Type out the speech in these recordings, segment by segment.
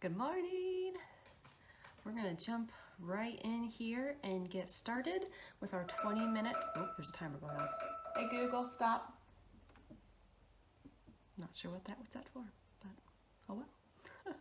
Good morning. We're going to jump right in here and get started with our 20-minute, oh, there's a timer going on. Hey Google, stop. Not sure what that was set for, but oh well.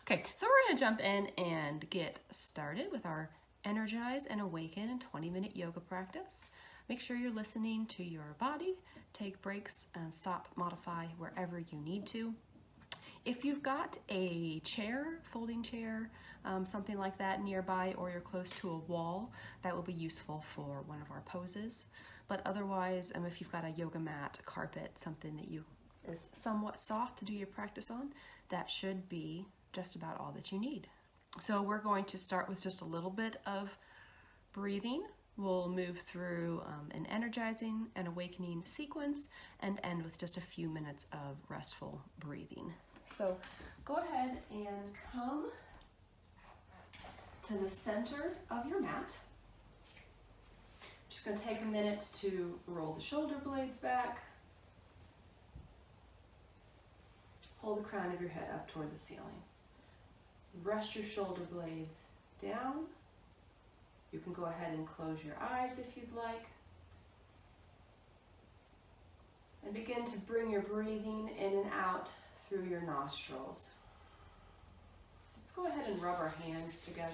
Okay, so we're going to jump in and get started with our Energize and Awaken and 20-minute yoga practice. Make sure you're listening to your body. Take breaks, stop, modify wherever you need to. If you've got a chair, folding chair, something like that nearby, or you're close to a wall, that will be useful for one of our poses. But otherwise, if you've got a yoga mat, a carpet, something that is somewhat soft to do your practice on, that should be just about all that you need. So we're going to start with just a little bit of breathing. We'll move through an energizing and awakening sequence and end with just a few minutes of restful breathing. So go ahead and come to the center of your mat. I'm just going to take a minute to roll the shoulder blades back. Hold the crown of your head up toward the ceiling. Rest your shoulder blades down. You can go ahead and close your eyes if you'd like. And begin to bring your breathing in and out through your nostrils. Let's go ahead and rub our hands together.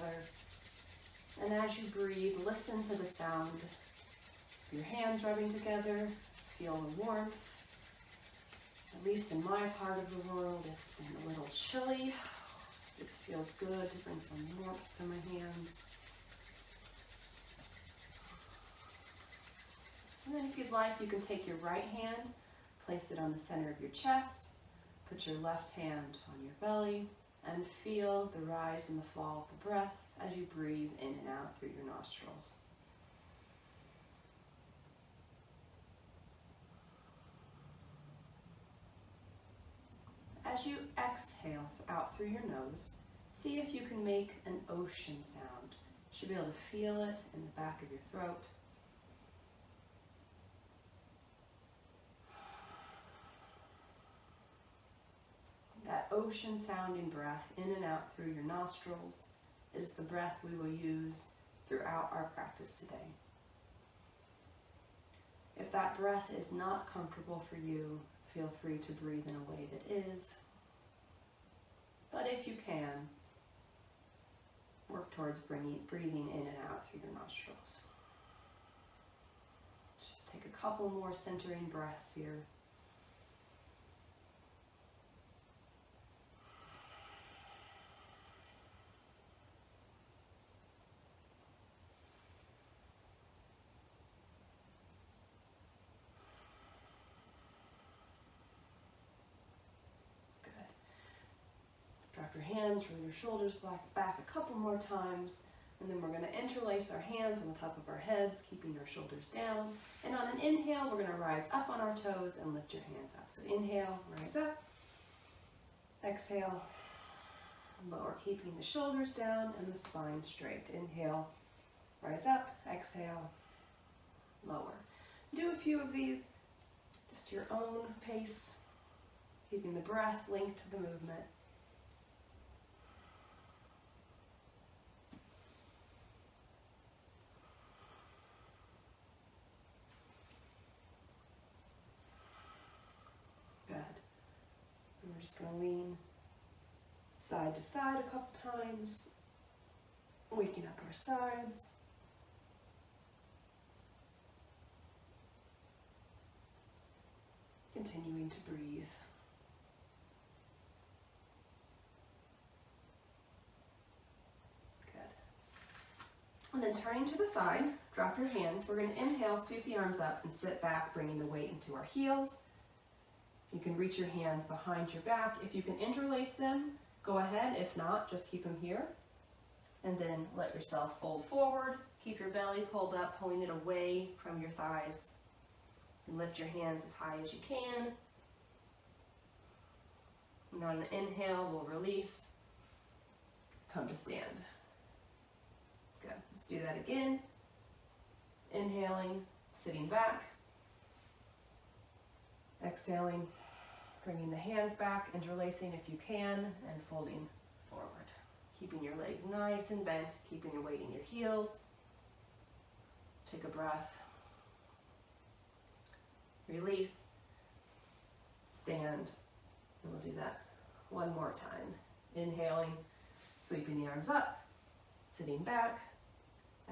And as you breathe, listen to the sound of your hands rubbing together. Feel the warmth. At least in my part of the world, it's been a little chilly. This feels good to bring some warmth to my hands. And then if you'd like, you can take your right hand, place it on the center of your chest, put your left hand on your belly, and feel the rise and the fall of the breath as you breathe in and out through your nostrils. As you exhale out through your nose, see if you can make an ocean sound. You should be able to feel it in the back of your throat. That ocean sounding breath in and out through your nostrils is the breath we will use throughout our practice today. If that breath is not comfortable for you, feel free to breathe in a way that is. But if you can, work towards breathing in and out through your nostrils. Let's just take a couple more centering breaths here. Drop your hands, roll your shoulders back a couple more times, and then we're going to interlace our hands on the top of our heads, keeping our shoulders down. And on an inhale, we're going to rise up on our toes and lift your hands up. So inhale, rise up. Exhale, lower, keeping the shoulders down and the spine straight. Inhale, rise up. Exhale, lower. Do a few of these, just your own pace, keeping the breath linked to the movement. We're just going to lean side to side a couple times, waking up our sides. Continuing to breathe. Good. And then turning to the side, drop your hands. We're going to inhale, sweep the arms up, and sit back, bringing the weight into our heels. You can reach your hands behind your back. If you can interlace them, go ahead. If not, just keep them here. And then let yourself fold forward. Keep your belly pulled up, pulling it away from your thighs. And lift your hands as high as you can. And on an inhale, we'll release. Come to stand. Good. Let's do that again. Inhaling, sitting back. Exhaling, bringing the hands back, interlacing if you can, and folding forward. Keeping your legs nice and bent, keeping your weight in your heels. Take a breath. Release. Stand. And we'll do that one more time. Inhaling, sweeping the arms up, sitting back.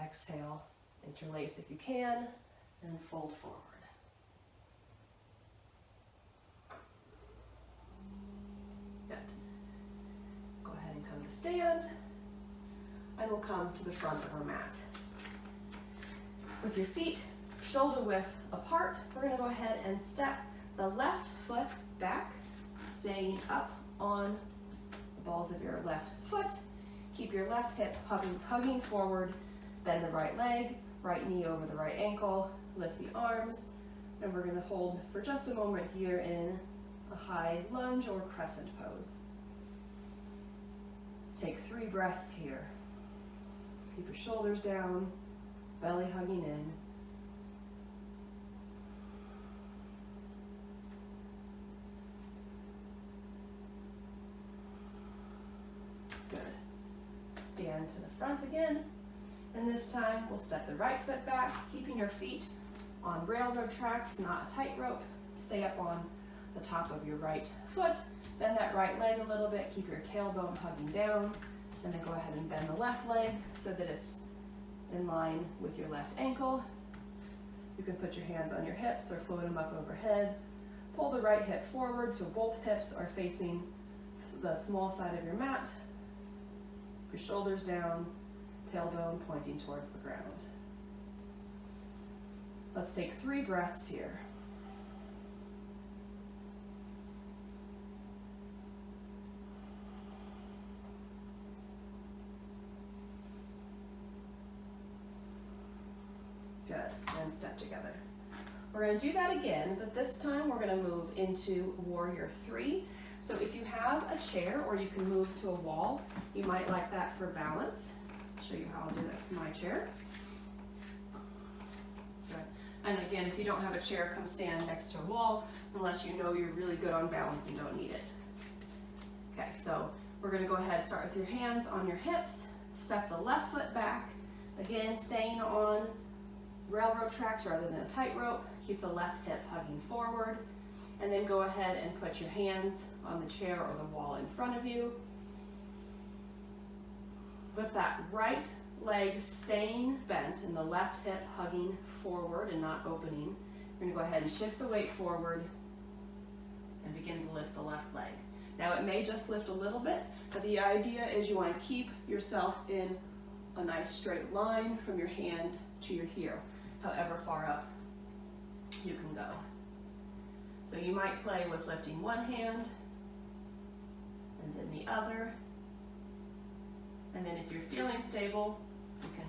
Exhale, interlace if you can, and fold forward. Good. Go ahead and come to stand, and we'll come to the front of our mat. With your feet shoulder width apart, we're going to go ahead and step the left foot back, staying up on the balls of your left foot. Keep your left hip hugging forward. Bend the right leg, right knee over the right ankle, lift the arms, and we're going to hold for just a moment here in a high lunge or crescent pose. Let's take 3 breaths here. Keep your shoulders down, belly hugging in. Good. Stand to the front again. And this time, we'll step the right foot back, keeping your feet on railroad tracks, not a tightrope. Stay up on the top of your right foot. Bend that right leg a little bit. Keep your tailbone hugging down. And then go ahead and bend the left leg so that it's in line with your left ankle. You can put your hands on your hips or float them up overhead. Pull the right hip forward so both hips are facing the small side of your mat. Your shoulders down. Tailbone pointing towards the ground. Let's take 3 breaths here. Good, and step together. We're going to do that again, but this time we're going to move into Warrior 3. So if you have a chair or you can move to a wall, you might like that for balance. Show you how I'll do that from my chair. Good. And again, if you don't have a chair, come stand next to a wall, unless you know you're really good on balance and don't need it. Okay, so we're going to go ahead and start with your hands on your hips. Step the left foot back. Again, staying on railroad tracks rather than a tightrope. Keep the left hip hugging forward. And then go ahead and put your hands on the chair or the wall in front of you. With that right leg staying bent and the left hip hugging forward and not opening, we're going to go ahead and shift the weight forward and begin to lift the left leg. Now it may just lift a little bit, but the idea is you want to keep yourself in a nice straight line from your hand to your heel, however far up you can go. So you might play with lifting one hand and then the other. And then if you're feeling stable, you can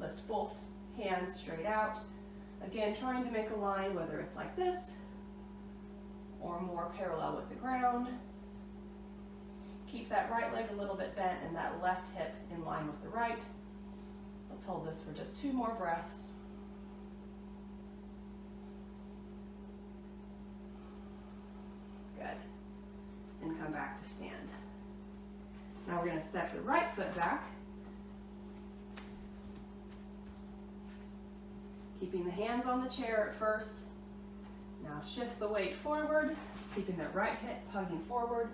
lift both hands straight out. Again, trying to make a line, whether it's like this or more parallel with the ground. Keep that right leg a little bit bent and that left hip in line with the right. Let's hold this for just 2 more breaths. Good. And come back to stand. Now we're going to step the right foot back, keeping the hands on the chair at first. Now shift the weight forward, keeping that right hip hugging forward,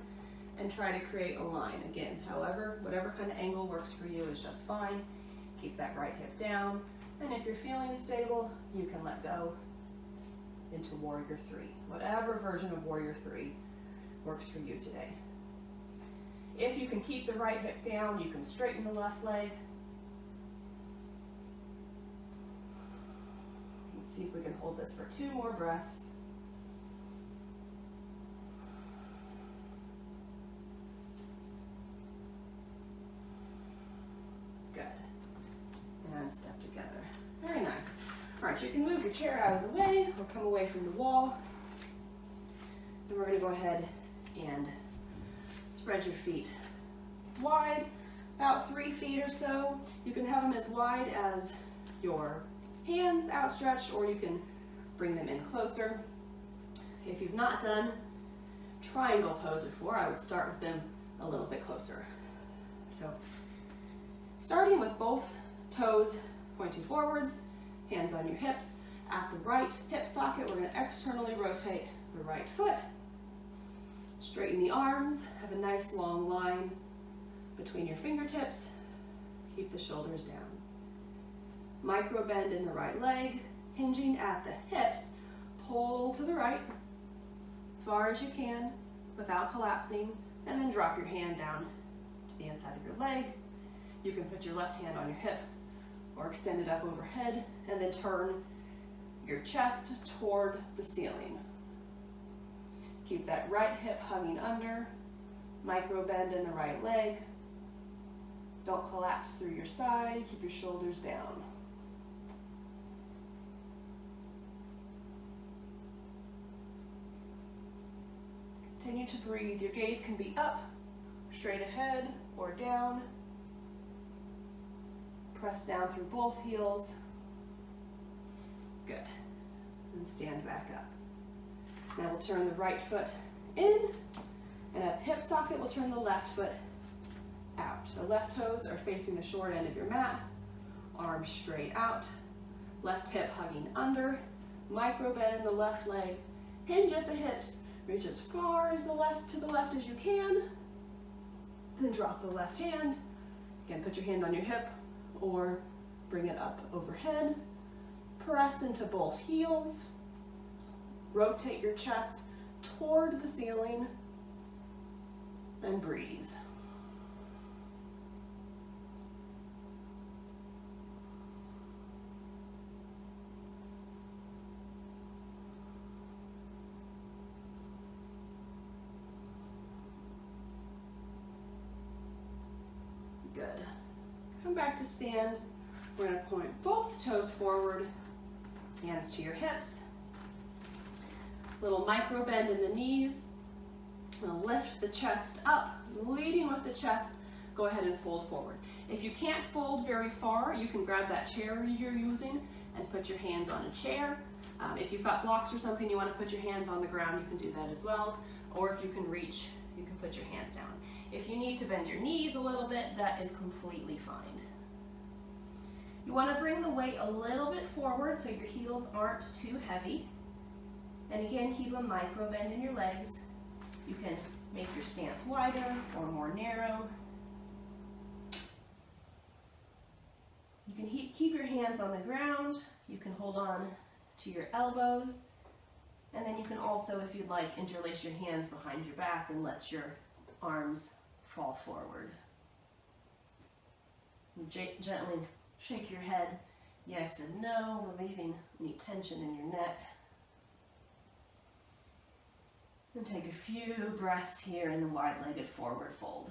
and try to create a line. Again, however, whatever kind of angle works for you is just fine. Keep that right hip down, and if you're feeling stable, you can let go into Warrior 3. Whatever version of Warrior 3 works for you today. If you can keep the right hip down, you can straighten the left leg. Let's see if we can hold this for 2 more breaths. Good. And step together. Very nice. All right, you can move your chair out of the way or come away from the wall. And we're going to go ahead and spread your feet wide, about 3 feet or so. You can have them as wide as your hands outstretched, or you can bring them in closer. If you've not done triangle pose before, I would start with them a little bit closer. So starting with both toes pointing forwards, hands on your hips. At the right hip socket, we're going to externally rotate the right foot. Straighten the arms, have a nice long line between your fingertips. Keep the shoulders down. Micro bend in the right leg, hinging at the hips. Pull to the right as far as you can without collapsing, and then drop your hand down to the inside of your leg. You can put your left hand on your hip or extend it up overhead, and then turn your chest toward the ceiling. Keep that right hip hugging under, micro bend in the right leg. Don't collapse through your side, keep your shoulders down. Continue to breathe. Your gaze can be up, straight ahead, or down. Press down through both heels. Good. And stand back up. Now we'll turn the right foot in, and at the hip socket, we'll turn the left foot out. The left toes are facing the short end of your mat, arms straight out, left hip hugging under, micro bend in the left leg, hinge at the hips, reach as far as to the left as you can, then drop the left hand. Again, put your hand on your hip or bring it up overhead. Press into both heels. Rotate your chest toward the ceiling and breathe. Good. Come back to stand. We're going to point both toes forward, hands to your hips. Little micro bend in the knees. Lift the chest up, leading with the chest. Go ahead and fold forward. If you can't fold very far, you can grab that chair you're using and put your hands on a chair. If you've got blocks or something, you want to put your hands on the ground, you can do that as well. Or if you can reach, you can put your hands down. If you need to bend your knees a little bit, that is completely fine. You want to bring the weight a little bit forward so your heels aren't too heavy. And again, keep a micro bend in your legs. You can make your stance wider or more narrow. You can keep your hands on the ground. You can hold on to your elbows. And then you can also, if you'd like, interlace your hands behind your back and let your arms fall forward. And gently shake your head yes and no, relieving any tension in your neck. And take a few breaths here in the wide-legged forward fold.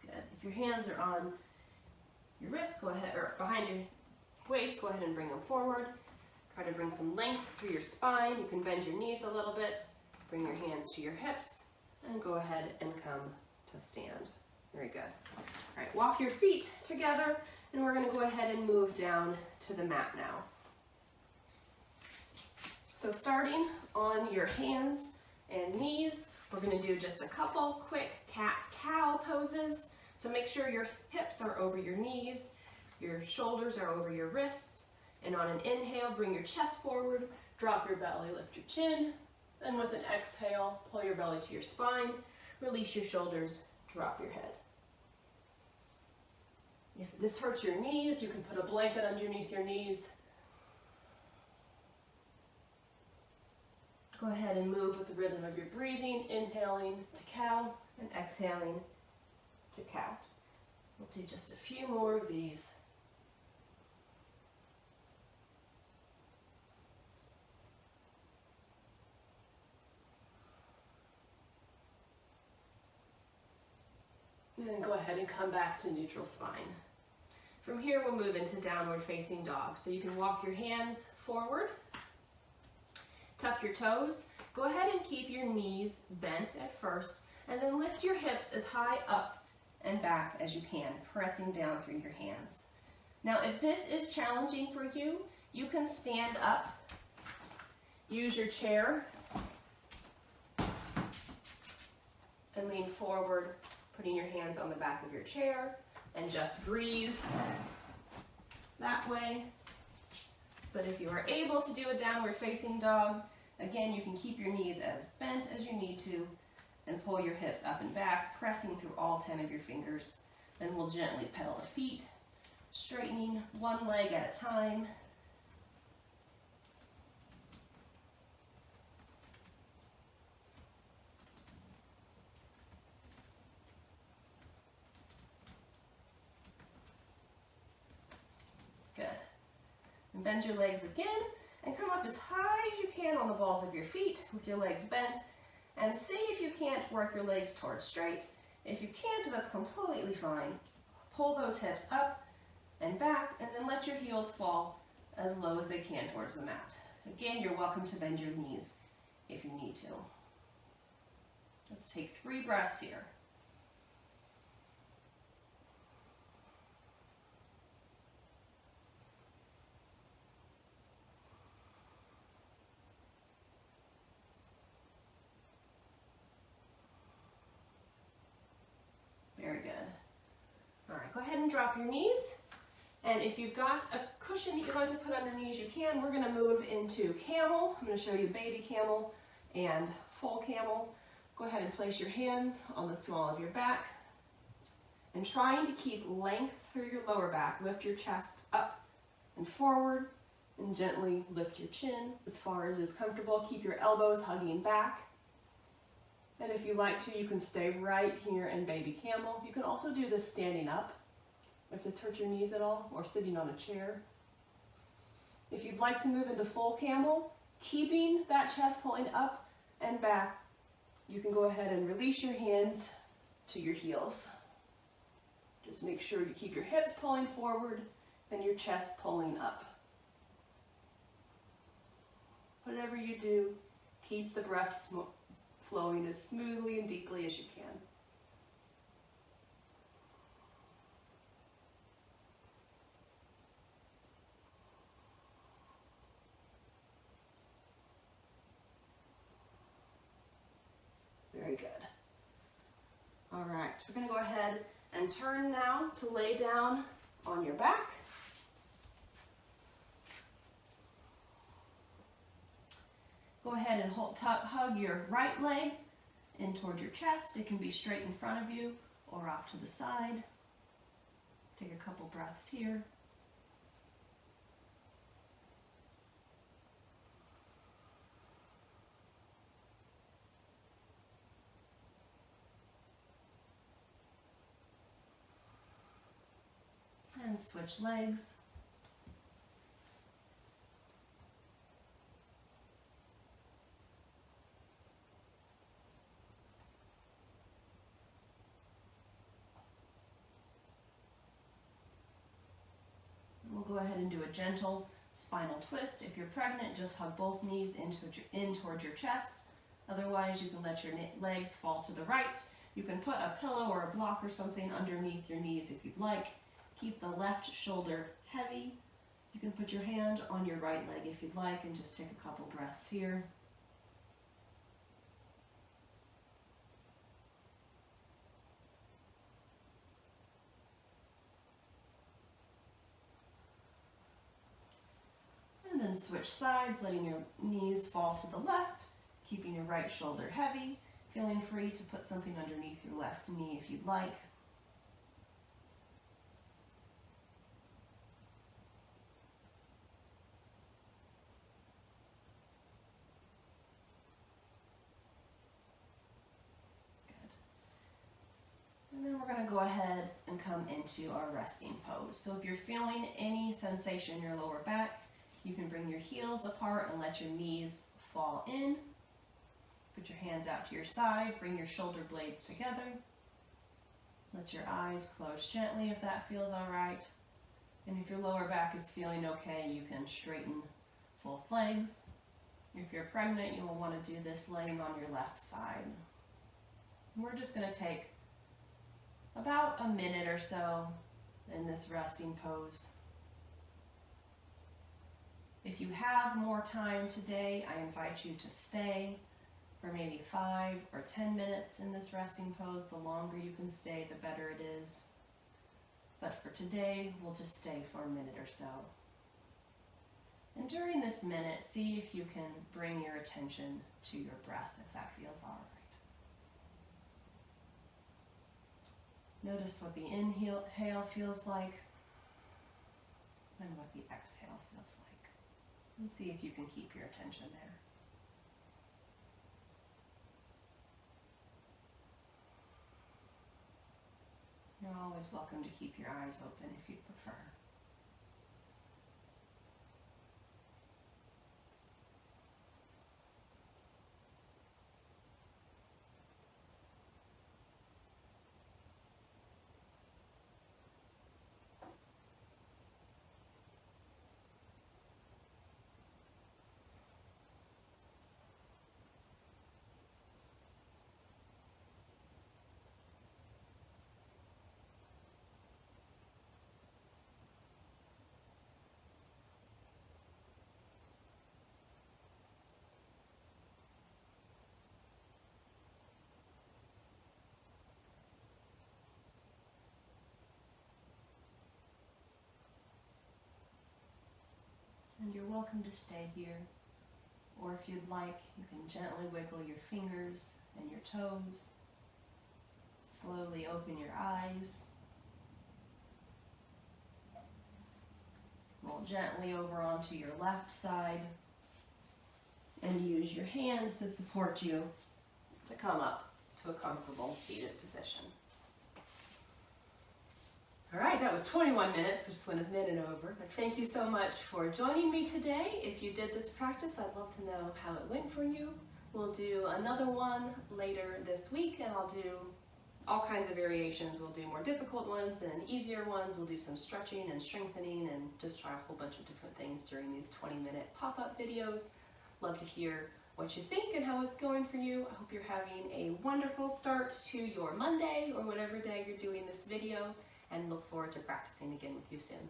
Good. If your hands are on your wrists, go ahead, or behind your waist, go ahead and bring them forward. Try to bring some length through your spine. You can bend your knees a little bit. Bring your hands to your hips and go ahead and come to stand. Very good. All right, walk your feet together and we're going to go ahead and move down to the mat now. So starting on your hands and knees, we're going to do just a couple quick cat-cow poses. So make sure your hips are over your knees, your shoulders are over your wrists. And on an inhale, bring your chest forward, drop your belly, lift your chin. Then with an exhale, pull your belly to your spine, release your shoulders, drop your head. If this hurts your knees, you can put a blanket underneath your knees. Go ahead and move with the rhythm of your breathing, inhaling to cow and exhaling to cat. We'll do just a few more of these. And then go ahead and come back to neutral spine. From here, we'll move into downward facing dog. So you can walk your hands forward, tuck your toes. Go ahead and keep your knees bent at first, And then lift your hips as high up and back as you can, pressing down through your hands. Now, if this is challenging for you, you can stand up, use your chair, and lean forward, putting your hands on the back of your chair, and just breathe that way. But if you are able to do a downward facing dog, again, you can keep your knees as bent as you need to and pull your hips up and back, pressing through all 10 of your fingers. Then we'll gently pedal the feet, straightening one leg at a time. Good. And bend your legs again and come up as high as you can on the balls of your feet with your legs bent. And see if you can't work your legs towards straight. If you can't, that's completely fine. Pull those hips up and back, and then let your heels fall as low as they can towards the mat. Again, you're welcome to bend your knees if you need to. Let's take 3 breaths here. Very good. All right, go ahead and drop your knees. And if you've got a cushion that you'd like to put underneath, you can. We're going to move into camel. I'm going to show you baby camel and full camel. Go ahead and place your hands on the small of your back. And trying to keep length through your lower back, lift your chest up and forward, and gently lift your chin as far as is comfortable. Keep your elbows hugging back. And if you like to, you can stay right here in baby camel. You can also do this standing up if this hurts your knees at all, or sitting on a chair. If you'd like to move into full camel, keeping that chest pulling up and back, you can go ahead and release your hands to your heels. Just make sure you keep your hips pulling forward and your chest pulling up. Whatever you do, keep the breath flowing as smoothly and deeply as you can. Very good. All right, we're going to go ahead and turn now to lay down on your back. Go ahead and hug your right leg in towards your chest. It can be straight in front of you or off to the side. Take a couple breaths here. And switch legs. We'll go ahead and do a gentle spinal twist. If you're pregnant, just hug both knees in towards your chest. Otherwise, you can let your legs fall to the right. You can put a pillow or a block or something underneath your knees if you'd like. Keep the left shoulder heavy. You can put your hand on your right leg if you'd like, and just take a couple breaths here. And then switch sides, letting your knees fall to the left, keeping your right shoulder heavy, feeling free to put something underneath your left knee if you'd like. And then we're going to go ahead and come into our resting pose. So if you're feeling any sensation in your lower back, you can bring your heels apart and let your knees fall in. Put your hands out to your side, bring your shoulder blades together. Let your eyes close gently if that feels all right. And if your lower back is feeling okay, you can straighten both legs. If you're pregnant, you will want to do this laying on your left side. And we're just going to take about a minute or so in this resting pose. If you have more time today, I invite you to stay for maybe 5 or 10 minutes in this resting pose. The longer you can stay, the better it is. But for today, we'll just stay for a minute or so. And during this minute, see if you can bring your attention to your breath, if that feels all right. Notice what the inhale feels like and what the exhale feels like. And see if you can keep your attention there. You're always welcome to keep your eyes open if you prefer. And you're welcome to stay here, or if you'd like, you can gently wiggle your fingers and your toes. Slowly open your eyes. Roll gently over onto your left side and use your hands to support you to come up to a comfortable seated position. All right, that was 21 minutes, which went a minute over, but thank you so much for joining me today. If you did this practice, I'd love to know how it went for you. We'll do another one later this week, and I'll do all kinds of variations. We'll do more difficult ones and easier ones. We'll do some stretching and strengthening and just try a whole bunch of different things during these 20-minute pop-up videos. Love to hear what you think and how it's going for you. I hope you're having a wonderful start to your Monday or whatever day you're doing this video, and look forward to practicing again with you soon.